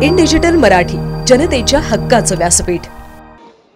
In digital Marathi, जनतेच्या हक्काचं व्यासपीठ।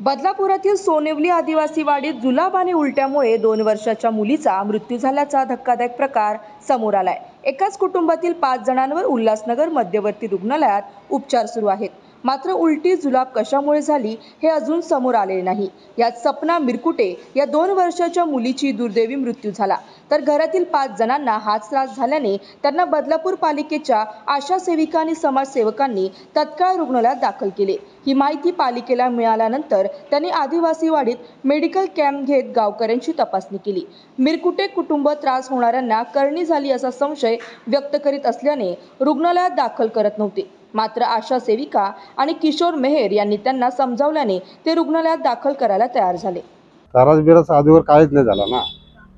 बदलापुरातील सोनेवली आदिवासी वाडीत जुलाब आणि उलट्यामुळे 2 वर्षाच्या मुलीचा मृत्यू झाल्याचा धक्कादायक प्रकार समोर आलाय। एकाच कुटुंबातील 5 जणांवर उल्हासनगर मध्यवर्ती रुग्णालयात उपचार सुरू आहेत। मात्र उलटी जुलाब कशामुळे झाली हे अजून समोर आलेले नाही। यात सपना मिरकुटे या 2 वर्षाच्या मुलीची दुर्दैवी मृत्यू झाला, तर घरातील 5 जणांना हाच त्रास झाल्याने त्यांना बदलापूर पालिकेच्या आशा सेविका आणि समाजसेवकांनी तत्काळ रुग्णालयात दाखल केले। ही माहिती पालिकेला मिळाल्यानंतर त्यांनी आदिवासी वाडीत मेडिकल कॅम्प घेत गावकऱ्यांची तपासणी केली। मिरकुटे कुटुंब त्रास होणाऱ्यांना करणी झाली असा संशय व्यक्त करीत असल्याने रुग्णालयात दाखल करत नव्हते। मात्र आशा सेविका आणि किशोर मेहर यांनी त्यांना समजावल्याने ते रुग्णालयात दाखल करायला तयार झाले। त्रास बिरास आधीवर काहीच नाही झाला ना,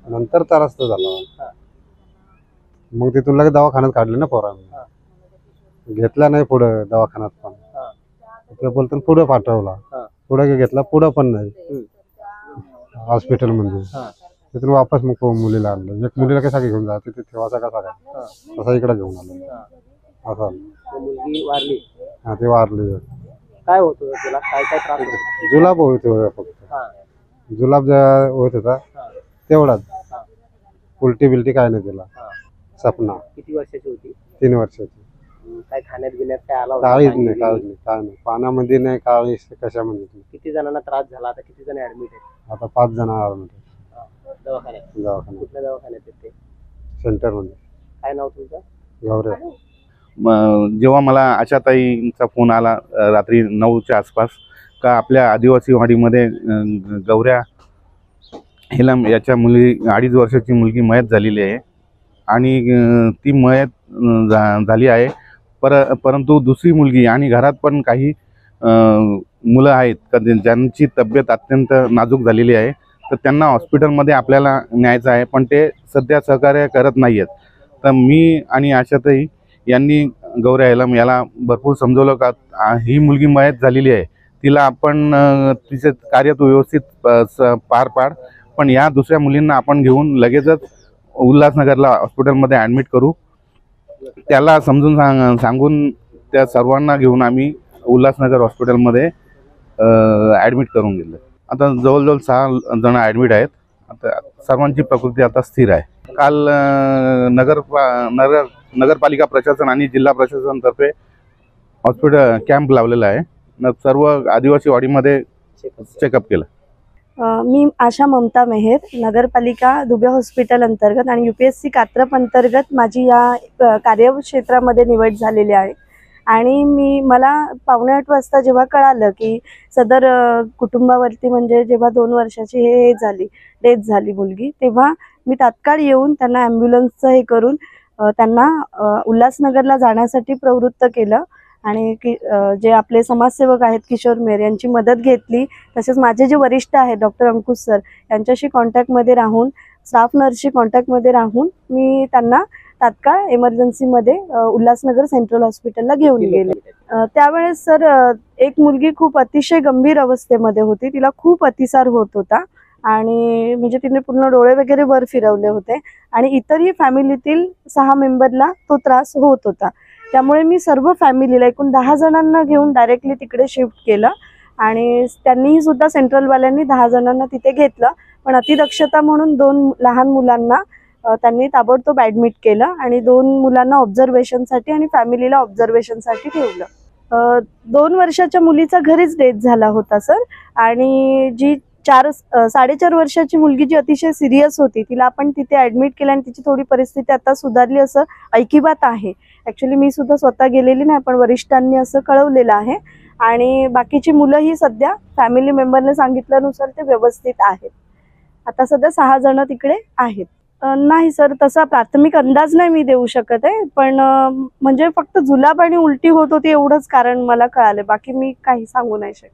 नंतर त्रास तर झाला। मग तिथून लगेच दवाखान्यात काढले ना पोरांनी, घेतला नाही पुढे दवाखान्यात पण ते बोलतो पुढे पाठवला, पुढे घेतला पुढे पण नाही हॉस्पिटल मध्ये। तिथून वापस मग मुलीला आणलं। एक मुलीला कसा घेऊन जायचं तिथे ठेवायचा कसा काय, तसा इकडे घेऊन आलो असं। मुलगी वारली? हा, ती वारली। काय होतं तुला, काय काय त्रास होता? जुलाब होत होता, फक्त जुलाब होत होता तेवढाच, उलटी बिलटी काय नाही तिला। सपना किती वर्षाची होती? 3 वर्षाची। काय खाण्यात बिण्यात काय आला होता? काहीच नाही, काहीच नाही, काय नाही, पाण्यामध्ये नाही, काही कशामध्ये नाही। किती जणांना त्रास झाला? आता किती जण ऍडमिट आहेत? आता 5 जण ऍडमिट आहेत दवाखान्यात। कुठल्या दवाखान्यात आहेत ते? सेंटर मध्ये। काय नाव तुमचं? गौऱ्या। जेव्हा मला आशाताईंचा फोन आला रात्री 9च्या आसपास का आपल्या आदिवासी वाडीमध्ये गौऱ्या हेलम याच्या मुली 2.5 वर्षाची मुलगी मयत झालेली आहे आणि ती मयत झाली आहे, परंतु दुसरी मुलगी आणि घरात पण काही मुलं आहेत का ज्यांची तब्येत अत्यंत नाजूक झालेली आहे, तर त्यांना हॉस्पिटलमध्ये आपल्याला न्यायचं आहे, पण ते सध्या सहकार्य करत नाही आहेत। तर मी आणि आशाताई यांनी गौऱ्या हेलम याला भरपूर समजवलं का ही मुलगी मयत झालेली आहे, तिला आपण तिचे कार्य तू व्यवस्थित पार पाड, पण या दुसऱ्या मुलींना आपण घेऊन लगेचच उल्हासनगरला हॉस्पिटलमध्ये ॲडमिट करू। त्याला समजून सांगून त्या सर्वांना घेऊन आम्ही उल्हासनगर हॉस्पिटलमध्ये ॲडमिट करून गेलो। आता जवळजवळ 6 जण ॲडमिट आहेत। आता सर्वांची प्रकृती आता स्थिर आहे। काल नगरपालिका प्रशासन आणि जिल्हा प्रशासनातर्फे हॉस्पिटल कॅम्प लावलेला आहे। सर्व आदिवासी वाडीमध्ये चेकअप केलं। मी आशा ममता मेहर, नगरपालिका दुबे हॉस्पिटल अंतर्गत आणि UPSC कात्रप अंतर्गत माझी या कार्यक्षेत्रामध्ये निवड झालेली आहे। आणि मला 7:45 वाजता जेव्हा कळालं की सदर कुटुंबावरती म्हणजे जेव्हा 2 वर्षाची डेथ झाली मुलगी, तेव्हा मी तात्काळ येऊन त्यांना ॲम्ब्युलन्सचं हे करून त्यांना उल्हासनगरला जाण्यासाठी प्रवृत्त केलं। आणि जे आपले समाजसेवक आहेत किशोर मेहर यांची मदत घेतली। तसेच माझे जे वरिष्ठ आहेत डॉक्टर अंकुश सर यांच्याशी कॉन्टॅक्टमध्ये राहून, स्टाफ नर्सशी कॉन्टॅक्टमध्ये राहून मी त्यांना तात्काळ इमर्जन्सीमध्ये उल्हासनगर सेंट्रल हॉस्पिटलला घेऊन गेले। त्यावेळेस सर एक मुलगी खूप अतिशय गंभीर अवस्थेमध्ये होती, तिला खूप अतिसार होत होता आणि म्हणजे तिने पूर्ण डोळे वगैरे वर फिरवले होते आणि इतरही फॅमिलीतील 6 मेंबरला तो त्रास होत होता। त्यामुळे मी सर्व फॅमिलीला एकूण 10 जणांना घेऊन डायरेक्टली तिकडे शिफ्ट केलं आणि त्यांनीही सुद्धा सेंट्रलवाल्यांनी 10 जणांना तिथे घेतलं, पण अतिदक्षता म्हणून 2 लहान मुलांना त्यांनी ताबडतोब ॲडमिट केलं आणि 2 मुलांना ऑब्झर्वेशनसाठी आणि फॅमिलीला ऑब्झर्वेशनसाठी ठेवलं। 2 वर्षाच्या मुलीचा घरीच डेथ झाला होता सर, आणि जी 4.5 वर्षाची मुलगी जी अतिशय सिरियस होती तिला आपण तिथे ॲडमिट केलं आणि तिची थोडी परिस्थिती आता सुधारली असं ऐकिवात आहे। ॲक्च्युली मी सुद्धा स्वतः गेलेली नाही, पण वरिष्ठांनी असं कळवलेलं आहे आणि बाकीची मुलंही सध्या फॅमिली मेंबरने सांगितल्यानुसार ते व्यवस्थित आहेत। आता सध्या 6 जण तिकडे आहेत। नाही सर, तसा प्राथमिक अंदाज नाही मी देऊ शकत आहे, पण म्हणजे फक्त जुलाब आणि उलटी होत होती एवढंच कारण मला कळालं, बाकी मी काही सांगू नाही शकत।